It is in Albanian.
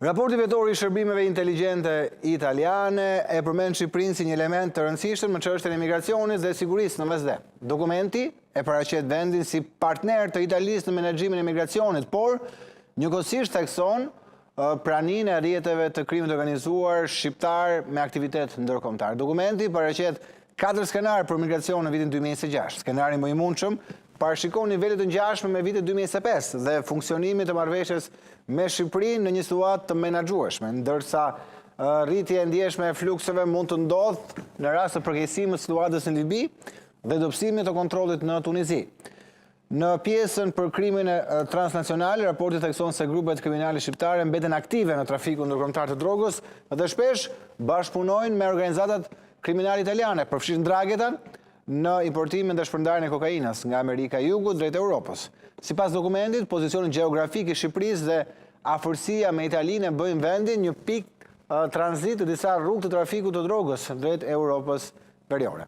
Raporti vetor i shërbimeve inteligjente italiane e përmend Shqipërinë si një element të rëndësishëm në çështjen e migracionit dhe sigurisë në mesdhe. Dokumenti e paraqet vendin si partner të Italisë në menaxhimin e migracionit, por njëkohësisht thekson praninë e rrjeteve të krimit organizuar shqiptar me aktivitet ndërkombëtar. Dokumenti paraqet 4 skenar për migracion në vitin 2026. Skenari më i mundshëm parashikon nivelet të ngjashme me vitin 2025 dhe funksionimit të marrëveshjes me Shqipërinë në një situatë të menaxhueshme, ndërsa rritja e ndjeshme e flukseve mund të ndodhë në rast të përkeqësimit të situatës në Libi dhe dobësimit të kontrollit në Tunizi. Në pjesën për krimin transnacional, raporti thekson se grupet kriminale shqiptare mbeten aktive në trafikun ndërkombëtar të drogës dhe shpesh bashkëpunojnë me organizatat kriminale italiane, përfshirë ndragetan në importimin dhe shpërndarjen e kokainës nga Amerika e Jugut drejt Europës. Sipas dokumentit, pozicioni gjeografik i Shqipërisë dhe afërsia me Italinë bëjnë vendin një pikë tranzit të disa rrugë të trafikut të drogës drejt Europës Veriore.